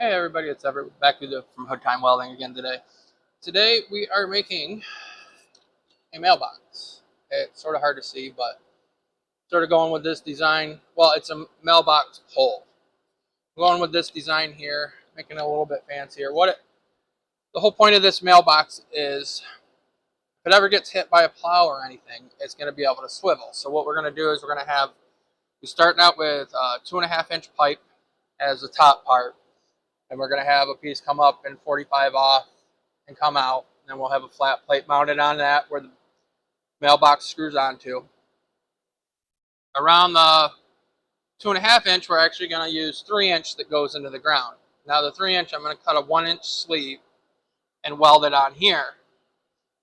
Hey everybody, it's Everett back from Hood Time Welding again today. Today we are making a mailbox. It's sort of hard to see, but sort of going with this design. Well, it's a mailbox pole. Going with this design here, making it a little bit fancier. The whole point of this mailbox is if it ever gets hit by a plow or anything, it's going to be able to swivel. So what we're going to do is we're starting out with 2.5-inch pipe as the top part. And we're going to have a piece come up and 45 off and come out. And then we'll have a flat plate mounted on that where the mailbox screws onto. Around the 2.5-inch, we're actually going to use 3-inch that goes into the ground. Now the 3-inch, I'm going to cut a 1-inch sleeve and weld it on here.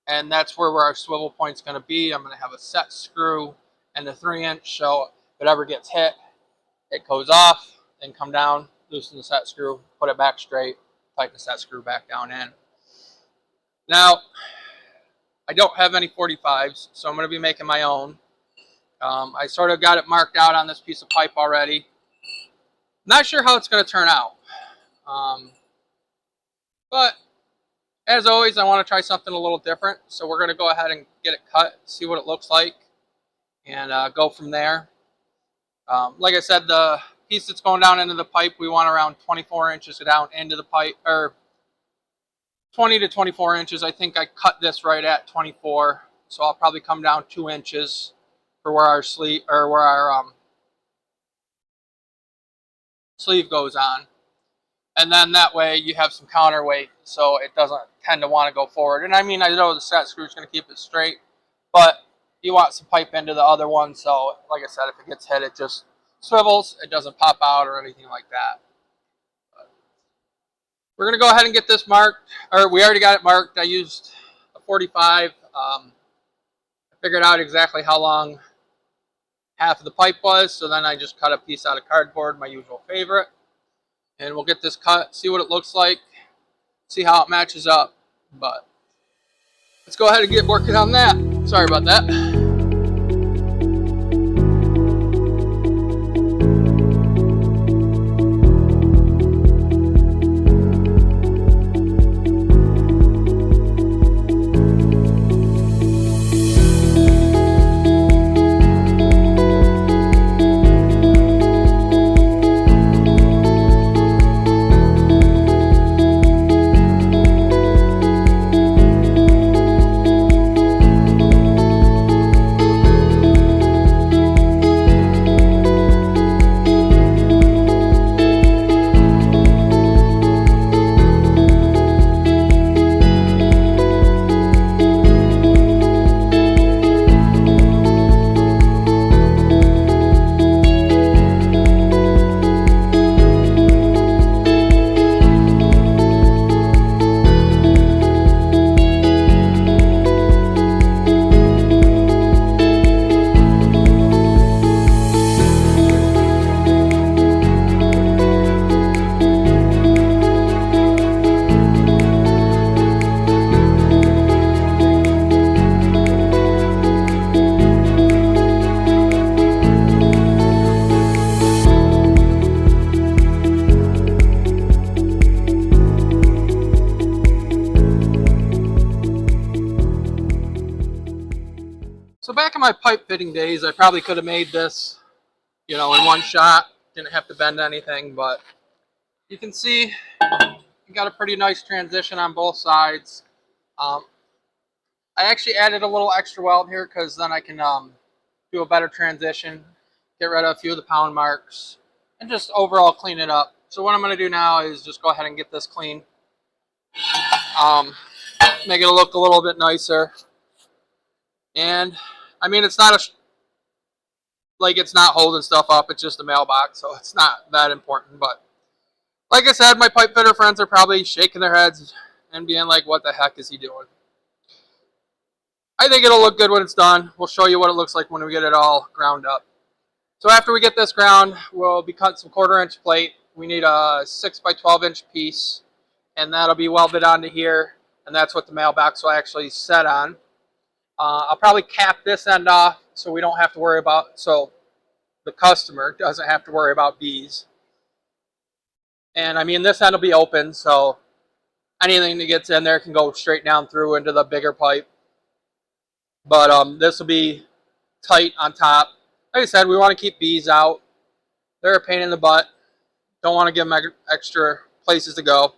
And that's where our swivel point's going to be. I'm going to have a set screw and the 3-inch, so if it ever gets hit, it goes off and come down, loosen the set screw, put it back straight, tighten the set screw back down in. Now, I don't have any 45s, so I'm going to be making my own. I sort of got it marked out on this piece of pipe already. Not sure how it's going to turn out. But as always, I want to try something a little different. So we're going to go ahead and get it cut, see what it looks like, and go from there. Like I said, the piece that's going down into the pipe, we want around 24 inches down into the pipe, or 20 to 24 inches. I think I cut this right at 24, so I'll probably come down 2 inches for where our sleeve sleeve goes on, and then that way you have some counterweight, so it doesn't tend to want to go forward. And I mean, I know the set screw is going to keep it straight, but you want some pipe into the other one, so like I said, if it gets hit, it just swivels. It doesn't pop out or anything like that. We're going to go ahead and get this marked, or we already got it marked. I used a 45. I figured out exactly how long half of the pipe was, so then I just cut a piece out of cardboard, my usual favorite, and we'll get this cut, see what it looks like, see how it matches up. But let's go ahead and get working on that. Sorry about that. So back in my pipe fitting days, I probably could have made this, in one shot. Didn't have to bend anything, but you can see you got a pretty nice transition on both sides. I actually added a little extra weld here because then I can do a better transition, get rid of a few of the pound marks, and just overall clean it up. So what I'm going to do now is just go ahead and get this clean, make it look a little bit nicer. And I mean, it's not it's not holding stuff up. It's just a mailbox, so it's not that important. But like I said, my pipe fitter friends are probably shaking their heads and being like, what the heck is he doing? I think it'll look good when it's done. We'll show you what it looks like when we get it all ground up. So after we get this ground, we'll be cutting some 1/4-inch plate. We need a 6 by 12-inch piece, and that'll be welded onto here, and that's what the mailbox will actually set on. I'll probably cap this end off so we don't have to worry about, so the customer doesn't have to worry about bees. And I mean, this end will be open, so anything that gets in there can go straight down through into the bigger pipe. But this will be tight on top. Like I said, we want to keep bees out. They're a pain in the butt. Don't want to give them extra places to go.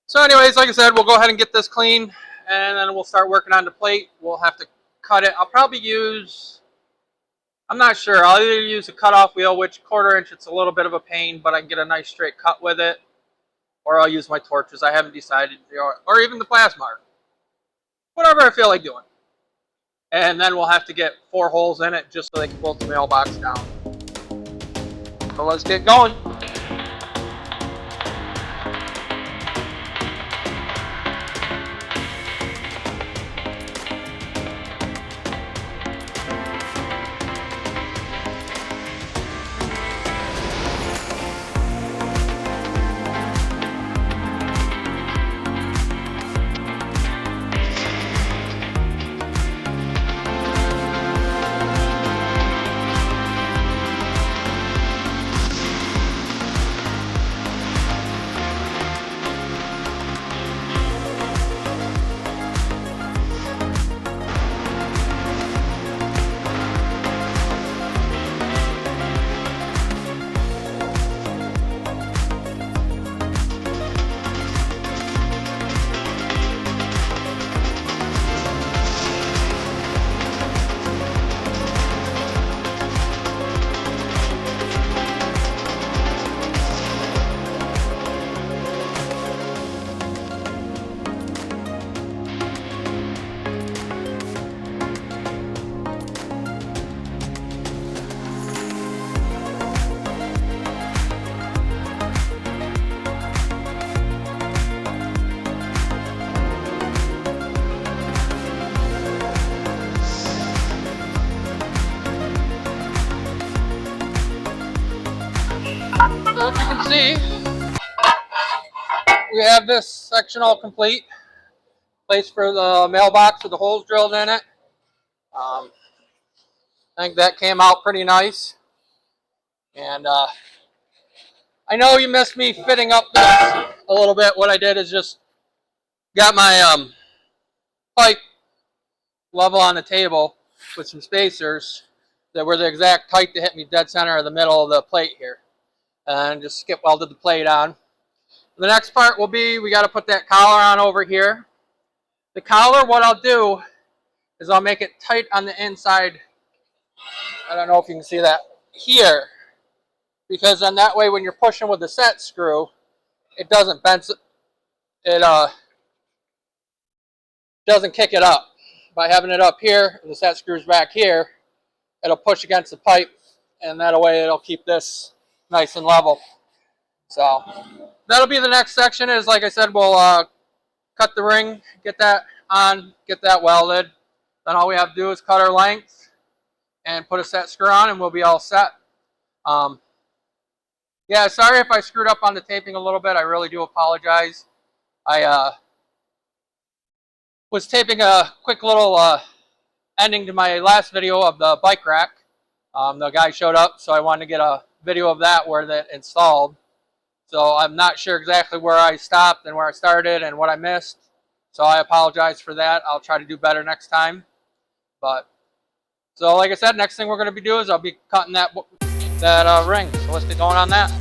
So anyways, like I said, we'll go ahead and get this clean, and then we'll start working on the plate. We'll have to cut it. I'll probably use, I'm not sure, I'll either use a cutoff wheel, which 1/4 inch, it's a little bit of a pain, but I can get a nice straight cut with it, or I'll use my torches. I haven't decided, or even the plasma, whatever I feel like doing. And then we'll have to get 4 holes in it just so they can bolt the mailbox down. So let's get going. So as you can see, we have this section all complete. Place for the mailbox with the holes drilled in it. I think that came out pretty nice. And I know you missed me fitting up this a little bit. What I did is just got my pipe level on the table with some spacers that were the exact height to hit me dead center of the middle of the plate here. And just skip welded the plate on. The next part will be, we got to put that collar on over here. The collar, what I'll do is I'll make it tight on the inside. I don't know if you can see that here, because then that way when you're pushing with the set screw, it doesn't bend it, doesn't kick it up. By having it up here, the set screw's back here, it'll push against the pipe, and that way it'll keep this nice and level. So that'll be the next section. Is, like I said, we'll cut the ring, get that on, get that welded. Then all we have to do is cut our length and put a set screw on, and we'll be all set. Yeah, sorry if I screwed up on the taping a little bit. I really do apologize. I was taping a quick little ending to my last video of the bike rack. The guy showed up, so I wanted to get a video of that where that installed. So I'm not sure exactly where I stopped and where I started and what I missed. So I apologize for that. I'll try to do better next time. But so like I said, next thing we're going to be doing is I'll be cutting that ring. So let's get going on that.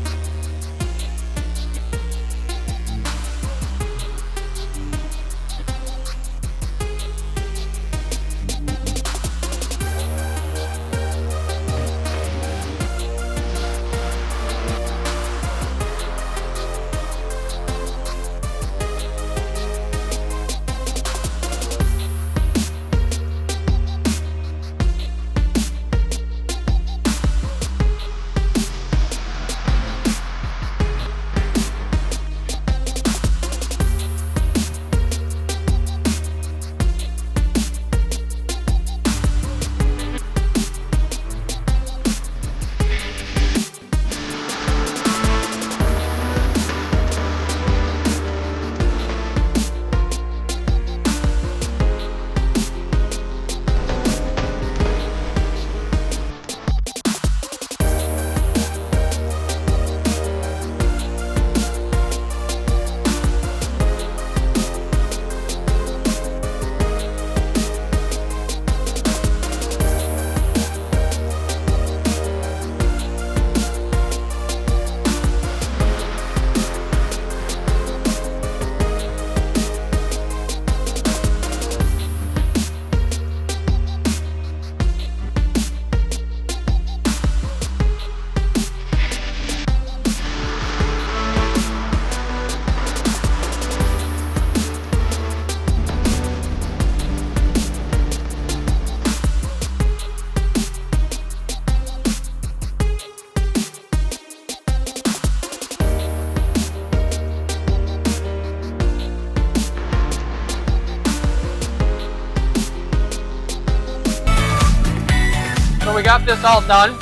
got this all done.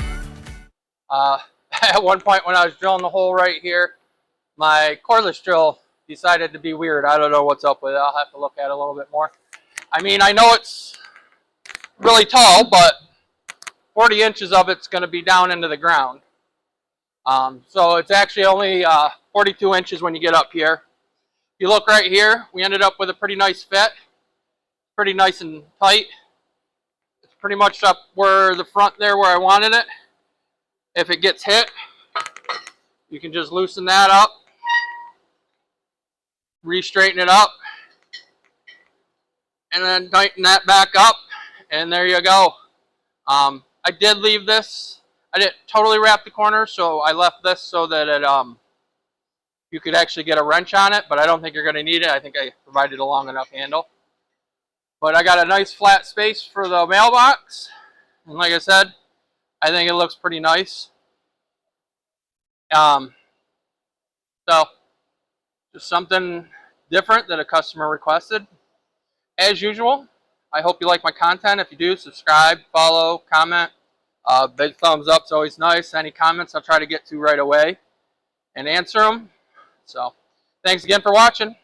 At one point when I was drilling the hole right here, my cordless drill decided to be weird. I don't know what's up with it. I'll have to look at it a little bit more. I mean, I know it's really tall, but 40 inches of it's going to be down into the ground. So it's actually only 42 inches when you get up here. If you look right here, we ended up with a pretty nice fit. Pretty nice and tight. It's pretty much up where the front there where I wanted it. If it gets hit, you can just loosen that up, re-straighten it up, and then tighten that back up, and there you go. I did leave this. I didn't totally wrap the corner, so I left this so that it you could actually get a wrench on it, but I don't think you're going to need it. I think I provided a long enough handle. But I got a nice flat space for the mailbox, and like I said, I think it looks pretty nice. So just something different that a customer requested. As usual, I hope you like my content. If you do, subscribe, follow, comment. Big thumbs up is always nice. Any comments I'll try to get to right away and answer them. So thanks again for watching.